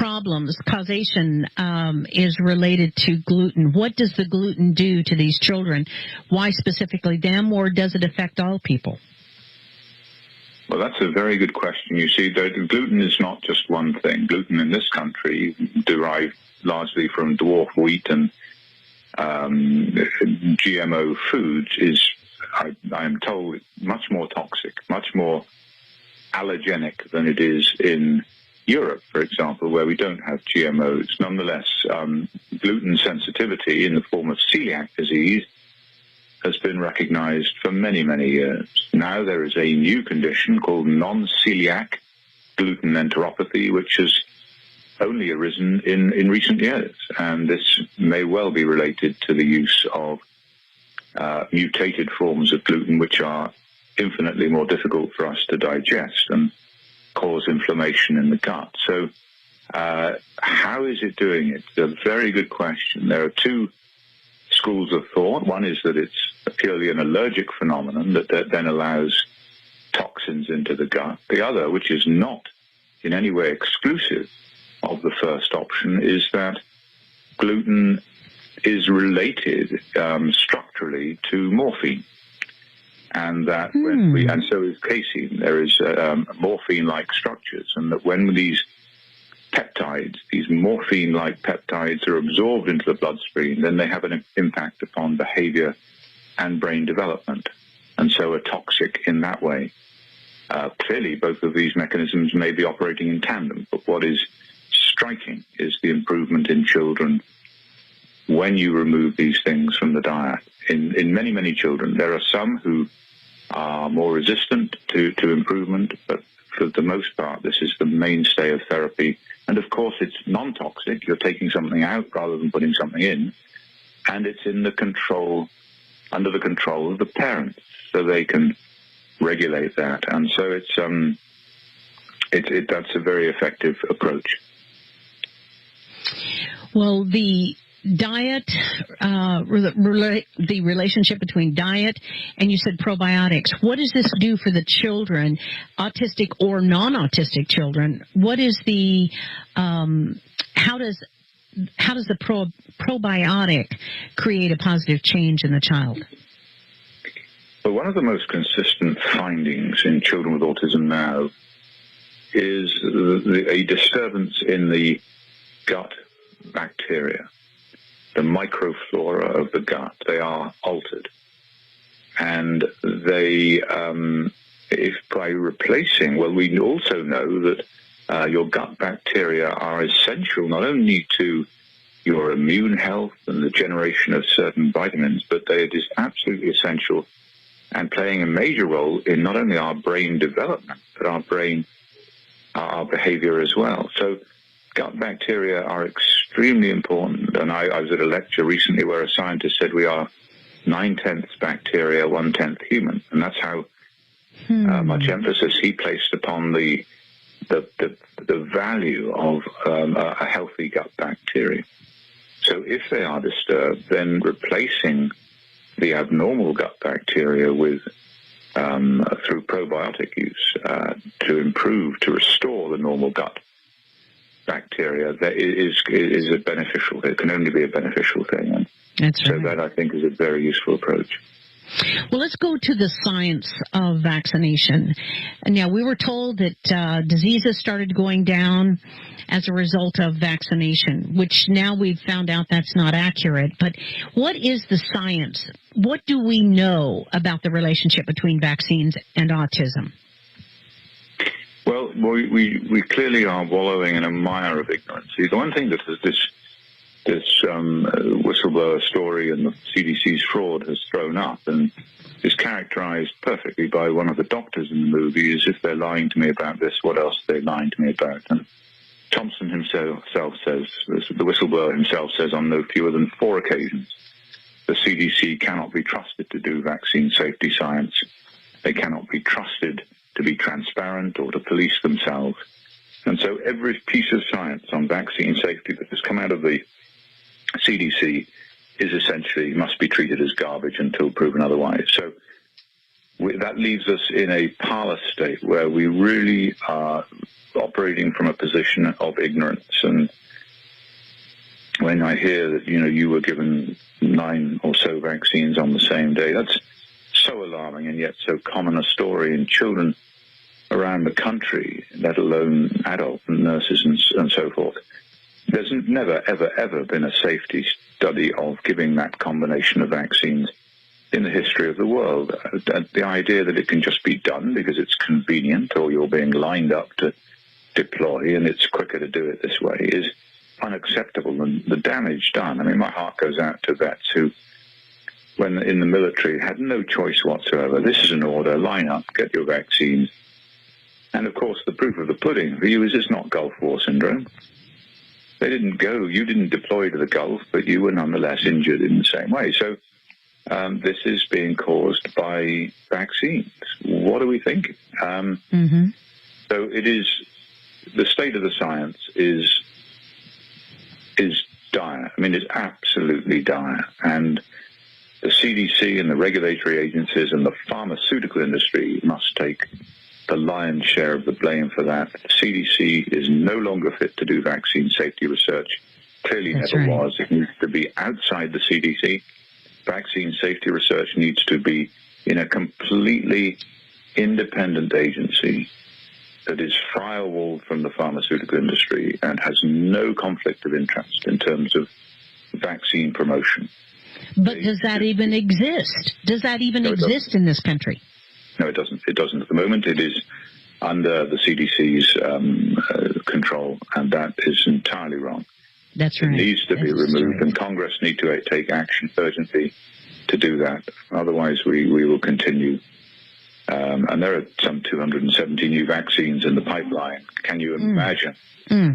problems, causation, is related to gluten. What does the gluten do to these children? Why specifically them, or does it affect all people? Well, that's a very good question. You see, gluten is not just one thing. Gluten in this country, derived largely from dwarf wheat and GMO foods, is, I am told, much more toxic, much more allergenic than it is in Europe, for example, where we don't have GMOs. Nonetheless, gluten sensitivity in the form of celiac disease has been recognized for many, many years. Now there is a new condition called non-celiac gluten enteropathy, which has only arisen in recent years. And this may well be related to the use of mutated forms of gluten, which are infinitely more difficult for us to digest and cause inflammation in the gut. So how is it doing it? It's a very good question. There are two schools of thought. One is that it's purely an allergic phenomenon that then allows toxins into the gut. The other, which is not in any way exclusive of the first option, is that gluten is related structurally to morphine. And that and so is casein. There is morphine-like structures, and that when these peptides, these morphine-like peptides, are absorbed into the bloodstream, then they have an impact upon behavior and brain development, and so are toxic in that way. Clearly, both of these mechanisms may be operating in tandem, but what is striking is the improvement in children when you remove these things from the diet. In many, many children, there are some who are more resistant to improvement, but for the most part, this is the mainstay of therapy. And of course, it's non-toxic. You're taking something out rather than putting something in, and it's in the control, under the control of the parents, so they can regulate that. And so that's a very effective approach. Well, the diet, the relationship between diet and, you said, probiotics. What does this do for the children, autistic or non-autistic children? What is the how does the probiotic create a positive change in the child? Well, one of the most consistent findings in children with autism now is a disturbance in the gut bacteria. The microflora of the gut, they are altered. And they, if by replacing, well, we also know that your gut bacteria are essential not only to your immune health and the generation of certain vitamins, but it is absolutely essential and playing a major role in not only our brain development, but our behavior as well. So gut bacteria are extremely important, and I was at a lecture recently where a scientist said we are 9/10 bacteria, 1/10 human, and that's how much emphasis he placed upon the value of a healthy gut bacteria. So if they are disturbed, then replacing the abnormal gut bacteria with through probiotic use to restore the normal gut bacteria, that is a beneficial. It can only be a beneficial thing. And that's right. So that, I think, is a very useful approach. Well, let's go to the science of vaccination. Now, we were told that diseases started going down as a result of vaccination, which now we've found out that's not accurate. But what is the science? What do we know about the relationship between vaccines and autism? Well, we clearly are wallowing in a mire of ignorance. The one thing that this whistleblower story and the CDC's fraud has thrown up and is characterized perfectly by one of the doctors in the movie is, if they're lying to me about this, what else are they lying to me about? And Thompson himself says, the whistleblower himself says on no fewer than 4 occasions, the CDC cannot be trusted to do vaccine safety science. They cannot be trusted to be transparent or to police themselves. And so every piece of science on vaccine safety that has come out of the CDC is essentially must be treated as garbage until proven otherwise. So that leaves us in a parlous state where we really are operating from a position of ignorance. And when I hear that, you were given 9 or so vaccines on the same day, that's so alarming and yet so common a story in children around the country, let alone adult nurses and so forth. There's never, ever, ever been a safety study of giving that combination of vaccines in the history of the world. The idea that it can just be done because it's convenient or you're being lined up to deploy and it's quicker to do it this way is unacceptable. And the damage done, I mean, my heart goes out to vets who, when in the military, had no choice whatsoever. This is an order, line up, get your vaccines. And of course, the proof of the pudding for you is it's not Gulf War syndrome. They didn't go, you didn't deploy to the Gulf, but you were nonetheless injured in the same way. So this is being caused by vaccines. What are we thinking? So it is, the state of the science is dire. I mean, it's absolutely dire. And the CDC and the regulatory agencies and the pharmaceutical industry must take the lion's share of the blame for that. The CDC is no longer fit to do vaccine safety research. Clearly never was. It needs to be outside the CDC. Vaccine safety research needs to be in a completely independent agency that is firewalled from the pharmaceutical industry and has no conflict of interest in terms of vaccine promotion. But does that even exist? Does that even exist in this country? No, it doesn't. It doesn't at the moment. It is under the CDC's control, and that is entirely wrong. That's right. It needs to be removed, and Congress need to take action urgently to do that. Otherwise, we will continue. And there are some 270 new vaccines in the pipeline. Can you imagine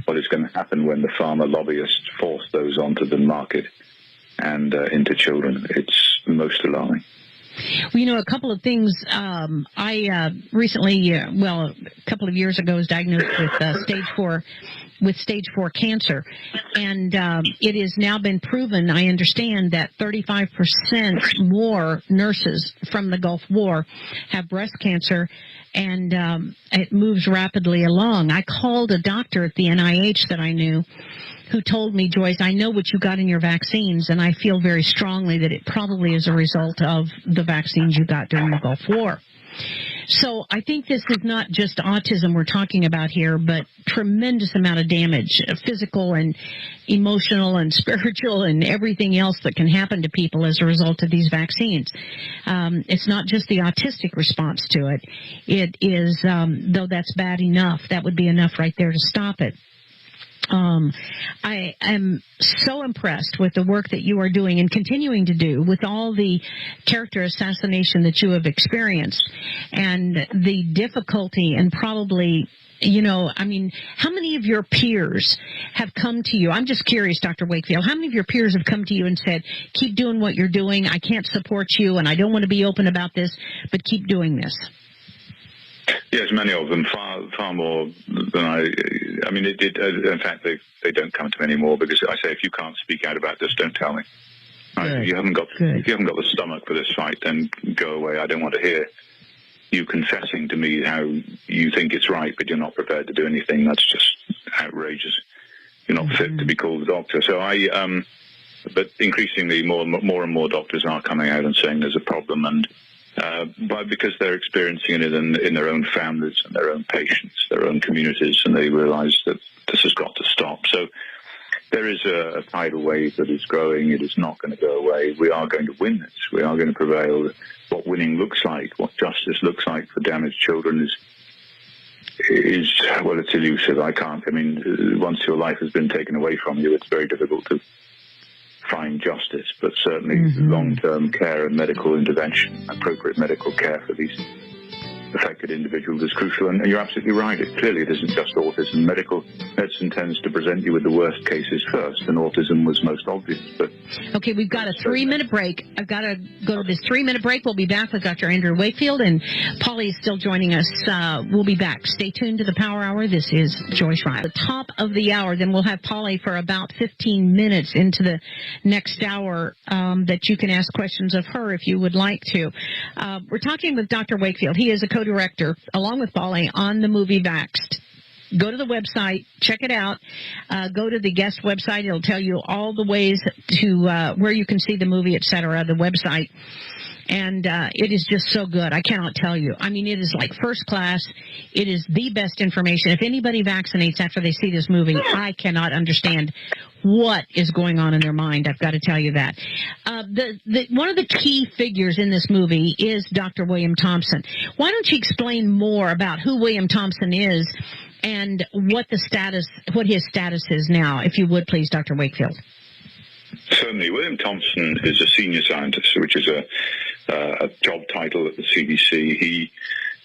what is going to happen when the pharma lobbyists force those onto the market and into children? It's most alarming. Well, a couple of things. I recently, a couple of years ago, was diagnosed with stage 4 cancer, and it has now been proven, I understand, that 35% more nurses from the Gulf War have breast cancer, and it moves rapidly along. I called a doctor at the NIH that I knew, who told me, Joyce, I know what you got in your vaccines, and I feel very strongly that it probably is a result of the vaccines you got during the Gulf War. So I think this is not just autism we're talking about here, but tremendous amount of damage, physical and emotional and spiritual and everything else that can happen to people as a result of these vaccines. It's not just the autistic response to it. It is, though that's bad enough, that would be enough right there to stop it. I am so impressed with the work that you are doing and continuing to do with all the character assassination that you have experienced and the difficulty and probably, how many of your peers have come to you? I'm just curious, Dr. Wakefield, how many of your peers have come to you and said, keep doing what you're doing, I can't support you and I don't want to be open about this, but keep doing this? Yes, many of them, far more than I mean, in fact, they don't come to me anymore because I say, if you can't speak out about this, don't tell me. If you haven't got the stomach for this fight, then go away. I don't want to hear you confessing to me how you think it's right, but you're not prepared to do anything. That's just outrageous. You're not fit to be called a doctor. So but increasingly more and more doctors are coming out and saying there's a problem, and but because they're experiencing it in their own families and their own patients, their own communities, and they realize that this has got to stop. So there is a tidal wave that is growing. It is not going to go away. We are going to win this. We are going to prevail. What winning looks like, what justice looks like for damaged children is well, it's elusive. Once your life has been taken away from you, it's very difficult to find justice, but certainly long-term care and medical intervention, appropriate medical care for these affected individuals is crucial. And you're absolutely right. It isn't just autism. Medical medicine tends to present you with the worst cases first, and autism was most obvious. But okay, we've got a 3-minute break. I've got to go to this 3-minute break. We'll be back with Dr. Andrew Wakefield, and Polly is still joining us. We'll be back. Stay tuned to the Power Hour. This is Joyce Ryle. At the top of the hour, then we'll have Polly for about 15 minutes into the next hour that you can ask questions of her if you would like to. We're talking with Dr. Wakefield. He is a co-director, along with Polly, on the movie VAXXED. Go to the website, check it out. Go to the guest website. It'll tell you all the ways to where you can see the movie, etc., the website. And it is just so good. I cannot tell you. I mean, it is like first class. It is the best information. If anybody vaccinates after they see this movie, I cannot understand what is going on in their mind. I've got to tell you that. One of the key figures in this movie is Dr. William Thompson. Why don't you explain more about who William Thompson is and what his status is now, if you would, please, Dr. Wakefield. Certainly. William Thompson is a senior scientist, which is a job title at the CDC. He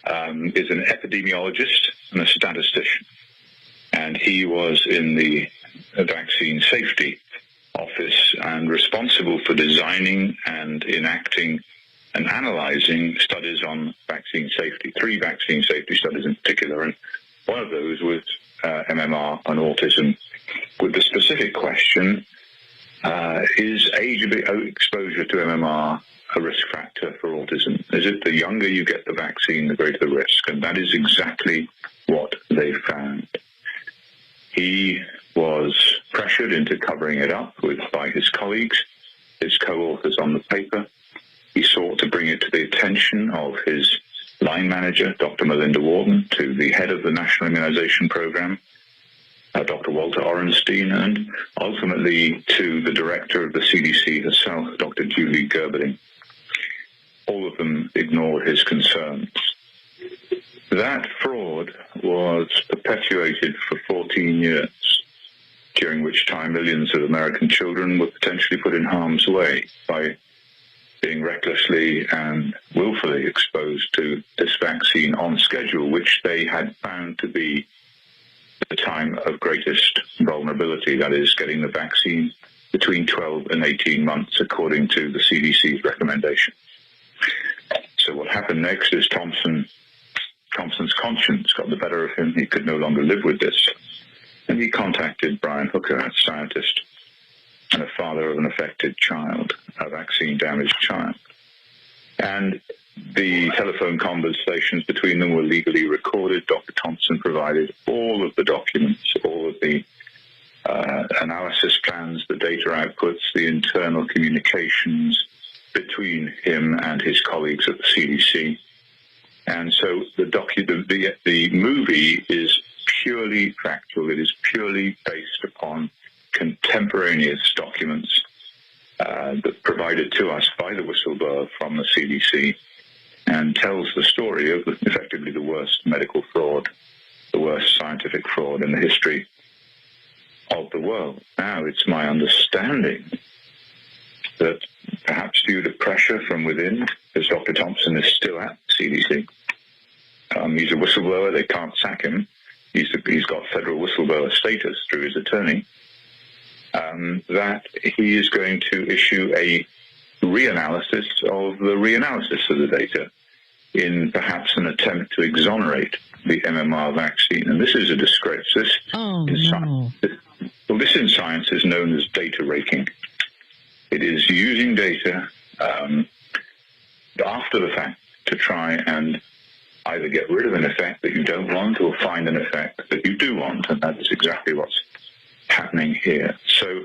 is an epidemiologist and a statistician, and he was in the vaccine safety office and responsible for designing and enacting and analyzing studies on vaccine safety, 3 vaccine safety studies in particular, and one of those was MMR and autism, with the specific question, is age exposure to MMR a risk factor for autism? Is it the younger you get the vaccine, the greater the risk? And that is exactly what they found. He was pressured into covering it up by his colleagues, his co-authors on the paper. He sought to bring it to the attention of his line manager, Dr. Melinda Wharton, to the head of the National Immunization Program, Dr. Walter Orenstein, and ultimately to the director of the CDC herself, Dr. Julie Gerberding. All of them ignored his concerns. That fraud was perpetuated for 14 years, during which time millions of American children were potentially put in harm's way by being recklessly and willfully exposed to this vaccine on schedule, which they had found to be the time of greatest vulnerability, that is, getting the vaccine between 12 and 18 months, according to the CDC's recommendation. So what happened next is Thompson's conscience got the better of him. He could no longer live with this. And he contacted Brian Hooker, a scientist and a father of an affected child, a vaccine-damaged child. And the telephone conversations between them were legally recorded. Dr. Thompson provided all of the documents, all of the analysis plans, the data outputs, the internal communications between him and his colleagues at the CDC. And so the movie is purely factual. It is purely based upon contemporaneous documents that provided to us by the whistleblower from the CDC, and tells the story of effectively the worst medical fraud, the worst scientific fraud in the history of the world. Now, it's my understanding that perhaps due to pressure from within, because Dr. Thompson is still at CDC, he's a whistleblower, they can't sack him, he's got federal whistleblower status through his attorney, that he is going to issue a reanalysis of the data in perhaps an attempt to exonerate the MMR vaccine. And this is a disgrace. This in science is known as data raking. It is using data after the fact to try and either get rid of an effect that you don't want or find an effect that you do want, and that is exactly what's happening here. So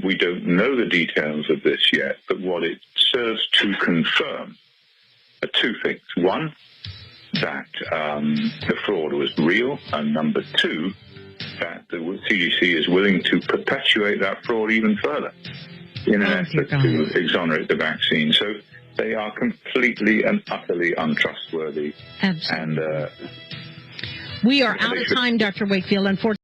we don't know the details of this yet, but what it serves to confirm are 2 things. One, that the fraud was real, and number 2, that the CDC is willing to perpetuate that fraud even further in an effort to exonerate the vaccine. So they are completely and utterly untrustworthy. Absolutely. And we are out of time, Dr. Wakefield, unfortunately.